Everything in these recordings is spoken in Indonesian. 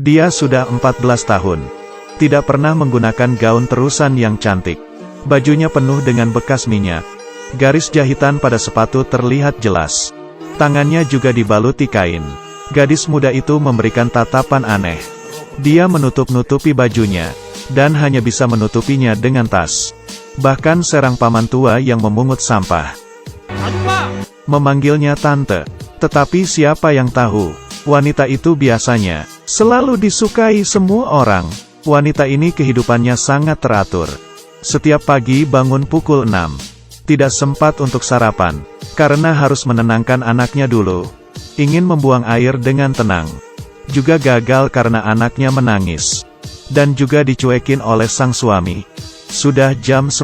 Dia sudah 14 tahun. Tidak pernah menggunakan gaun terusan yang cantik. Bajunya penuh dengan bekas minyak. Garis jahitan pada sepatu terlihat jelas. Tangannya juga dibaluti kain. Gadis muda itu memberikan tatapan aneh. Dia menutup-nutupi bajunya, dan hanya bisa menutupinya dengan tas. Bahkan serang paman tua yang memungut sampah memanggilnya tante. Tetapi siapa yang tahu, wanita itu biasanya selalu disukai semua orang. Wanita ini kehidupannya sangat teratur. Setiap pagi bangun pukul 6. Tidak sempat untuk sarapan, karena harus menenangkan anaknya dulu. Ingin membuang air dengan tenang. Juga gagal karena anaknya menangis. Dan juga dicuekin oleh sang suami. Sudah jam 10.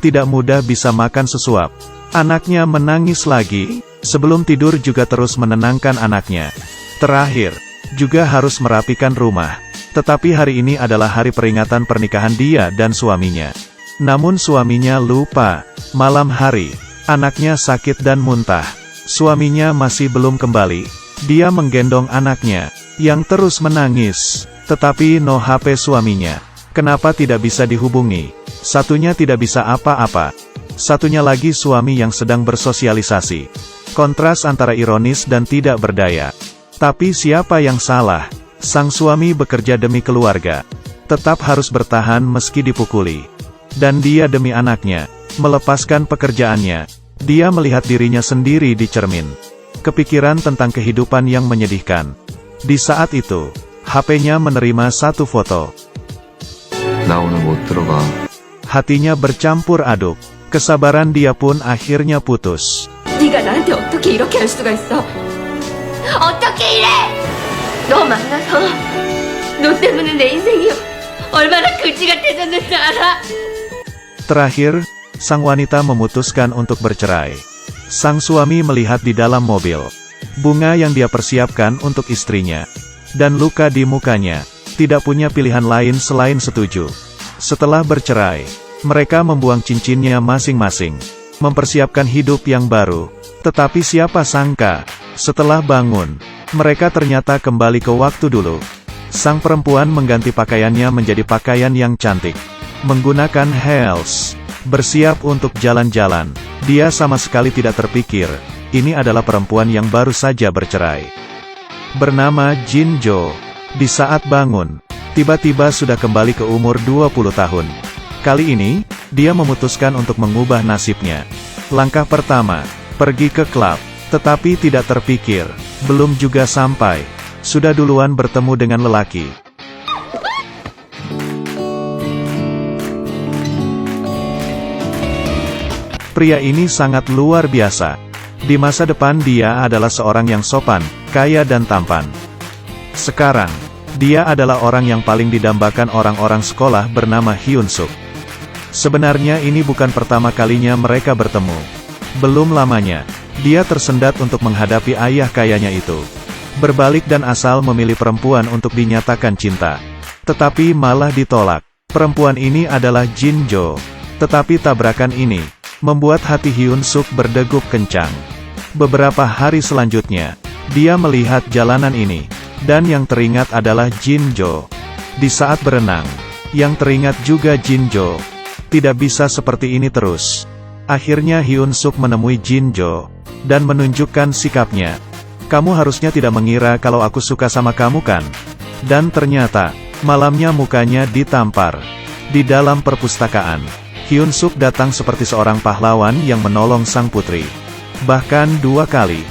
Tidak mudah bisa makan sesuap. Anaknya menangis lagi. Sebelum tidur juga terus menenangkan anaknya. Terakhir, juga harus merapikan rumah. Tetapi hari ini adalah hari peringatan pernikahan dia dan suaminya. Namun suaminya lupa. Malam hari, anaknya sakit dan muntah. Suaminya masih belum kembali. Dia menggendong anaknya, yang terus menangis. Tetapi no HP suaminya. Kenapa tidak bisa dihubungi? Satunya tidak bisa apa-apa. Satunya lagi suami yang sedang bersosialisasi. Kontras antara ironis dan tidak berdaya. Tapi siapa yang salah? Sang suami bekerja demi keluarga. Tetap harus bertahan meski dipukuli. Dan dia demi anaknya, melepaskan pekerjaannya. Dia melihat dirinya sendiri di cermin. Kepikiran tentang kehidupan yang menyedihkan. Di saat itu, HP-nya menerima satu foto. 나 오늘 못 들어가. Hatinya bercampur aduk. Kesabaran dia pun akhirnya putus. 네가 나한테 어떻게 이렇게 할 수가 있어? 어떻게 이래? 너 만나서 너 때문에 내 인생이 얼마나 그지 같아졌는지 알아? Terakhir, sang wanita memutuskan untuk bercerai. Sang suami melihat di dalam mobil bunga yang dia persiapkan untuk istrinya, dan luka di mukanya. Tidak punya pilihan lain selain setuju. Setelah bercerai, mereka membuang cincinnya masing-masing, mempersiapkan hidup yang baru. Tetapi siapa sangka, setelah bangun, mereka ternyata kembali ke waktu dulu. Sang perempuan mengganti pakaiannya menjadi pakaian yang cantik, menggunakan heels, bersiap untuk jalan-jalan. Dia sama sekali tidak terpikir, ini adalah perempuan yang baru saja bercerai. Bernama Jin Jo. Di saat bangun, tiba-tiba sudah kembali ke umur 20 tahun. Kali ini, dia memutuskan untuk mengubah nasibnya. Langkah pertama, pergi ke klub. Tetapi tidak terpikir, belum juga sampai, sudah duluan bertemu dengan lelaki. Pria ini sangat luar biasa. Di masa depan dia adalah seorang yang sopan, kaya dan tampan. Sekarang, dia adalah orang yang paling didambakan orang-orang sekolah bernama Hyun Suk. Sebenarnya ini bukan pertama kalinya mereka bertemu. Belum lamanya, dia tersendat untuk menghadapi ayah kayanya itu. Berbalik dan asal memilih perempuan untuk dinyatakan cinta. Tetapi malah ditolak. Perempuan ini adalah Jin Jo. Tetapi tabrakan ini membuat hati Hyun Suk berdegup kencang. Beberapa hari selanjutnya, dia melihat jalanan ini. Dan yang teringat adalah Jin Jo. Di saat berenang, yang teringat juga Jin Jo. Tidak bisa seperti ini terus. Akhirnya Hyun Suk menemui Jin Jo, dan menunjukkan sikapnya. Kamu harusnya tidak mengira kalau aku suka sama kamu kan? Dan ternyata, malamnya mukanya ditampar. Di dalam perpustakaan, Hyun Suk datang seperti seorang pahlawan yang menolong sang putri. Bahkan 2 kali.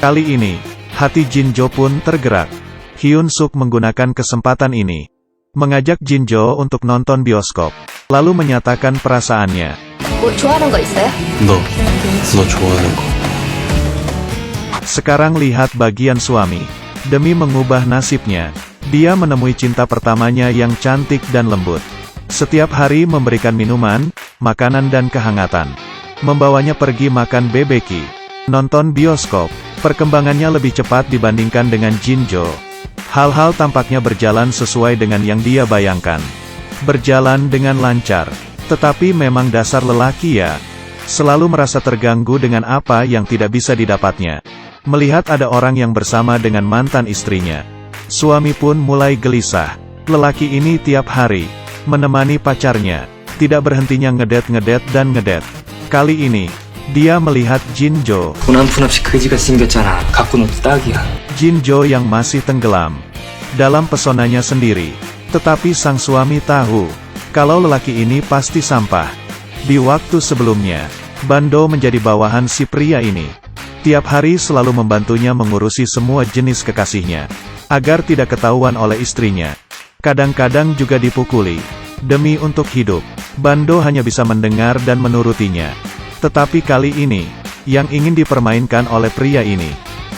Kali ini, hati Jin Jo pun tergerak. Hyun Suk menggunakan kesempatan ini, mengajak Jin Jo untuk nonton bioskop, lalu menyatakan perasaannya. 뭐 좋아하는 거 있어요? 너 좋아하는 거. Sekarang lihat bagian suami. Demi mengubah nasibnya, dia menemui cinta pertamanya yang cantik dan lembut. Setiap hari memberikan minuman, makanan dan kehangatan. Membawanya pergi makan barbecue, nonton bioskop. Perkembangannya lebih cepat dibandingkan dengan Jin Jo. Hal-hal tampaknya berjalan sesuai dengan yang dia bayangkan. Berjalan dengan lancar. Tetapi memang dasar lelaki ya. Selalu merasa terganggu dengan apa yang tidak bisa didapatnya. Melihat ada orang yang bersama dengan mantan istrinya. Suami pun mulai gelisah. Lelaki ini tiap hari menemani pacarnya. Tidak berhentinya ngedet dan ngedet. Kali ini, dia melihat Jinjo. 푸남푸남씩 그지같이 생겼잖아. 갖고 놀 딱이야. Jinjo yang masih tenggelam dalam pesonanya sendiri. Tetapi sang suami tahu kalau lelaki ini pasti sampah. Di waktu sebelumnya, Bando menjadi bawahan si pria ini. Tiap hari selalu membantunya mengurusi semua jenis kekasihnya, agar tidak ketahuan oleh istrinya. Kadang-kadang juga dipukuli. Demi untuk hidup, Bando hanya bisa mendengar dan menurutinya. Tetapi kali ini, yang ingin dipermainkan oleh pria ini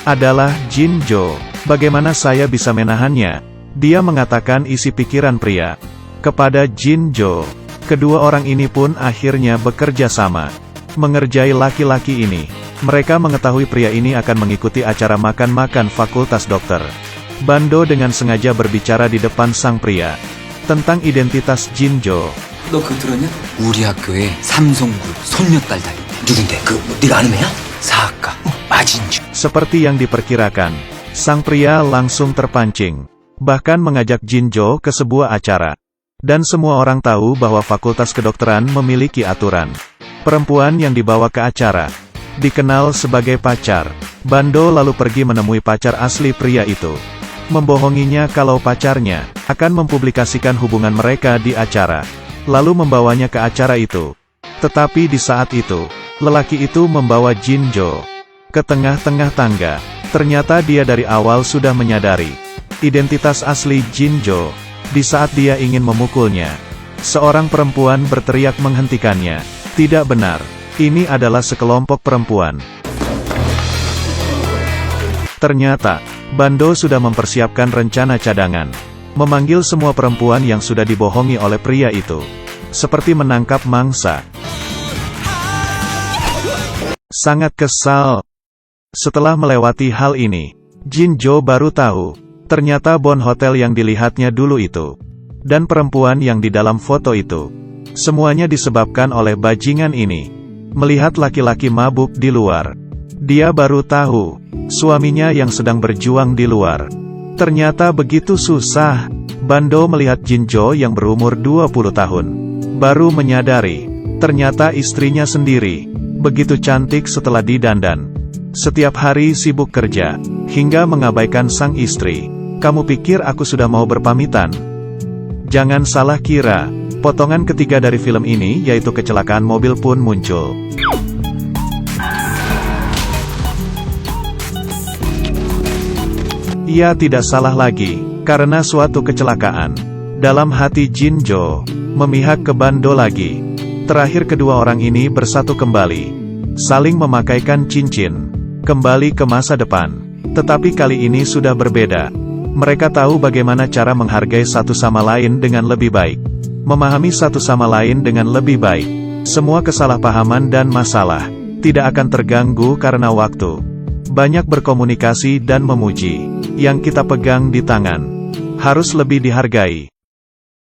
adalah Jinjo. Bagaimana saya bisa menahannya? Dia mengatakan isi pikiran pria kepada Jinjo. Kedua orang ini pun akhirnya bekerja sama mengerjai laki-laki ini. Mereka mengetahui pria ini akan mengikuti acara makan-makan fakultas dokter. Bando dengan sengaja berbicara di depan sang pria tentang identitas Jinjo. 너 그거 들었냐? 우리 학교에 삼성그룹 손녀딸 다니. 누군데? 네가 아는 애야? 사학과 마진주. Seperti yang diperkirakan, sang pria langsung terpancing. Bahkan mengajak Jinjo ke sebuah acara. Dan semua orang tahu bahwa fakultas kedokteran memiliki aturan. Perempuan yang dibawa ke acara dikenal sebagai pacar. Bando lalu pergi menemui pacar asli pria itu. Membohonginya kalau pacarnya akan mempublikasikan hubungan mereka di acara. Lalu membawanya ke acara itu. Tetapi di saat itu, lelaki itu membawa Jinjo ke tengah-tengah tangga. Ternyata dia dari awal sudah menyadari identitas asli Jinjo. Di saat dia ingin memukulnya, seorang perempuan berteriak menghentikannya. Tidak benar, ini adalah sekelompok perempuan. Ternyata, Bando sudah mempersiapkan rencana cadangan. Memanggil semua perempuan yang sudah dibohongi oleh pria itu. Seperti menangkap mangsa. Sangat kesal. Setelah melewati hal ini, Jinjo baru tahu. Ternyata bon hotel yang dilihatnya dulu itu. Dan perempuan yang di dalam foto itu. Semuanya disebabkan oleh bajingan ini. Melihat laki-laki mabuk di luar. Dia baru tahu. Suaminya yang sedang berjuang di luar. Ternyata begitu susah. Bando melihat Jinjo yang berumur 20 tahun. Baru menyadari. Ternyata istrinya sendiri. Begitu cantik setelah didandan. Setiap hari sibuk kerja. Hingga mengabaikan sang istri. Kamu pikir aku sudah mau berpamitan? Jangan salah kira. Potongan ketiga dari film ini yaitu kecelakaan mobil pun muncul. Ia tidak salah lagi, karena suatu kecelakaan. Dalam hati Jinjo, memihak ke Bando lagi. Terakhir kedua orang ini bersatu kembali. Saling memakaikan cincin. Kembali ke masa depan. Tetapi kali ini sudah berbeda. Mereka tahu bagaimana cara menghargai satu sama lain dengan lebih baik. Memahami satu sama lain dengan lebih baik. Semua kesalahpahaman dan masalah tidak akan terganggu karena waktu. Banyak berkomunikasi dan memuji. Yang kita pegang di tangan harus lebih dihargai.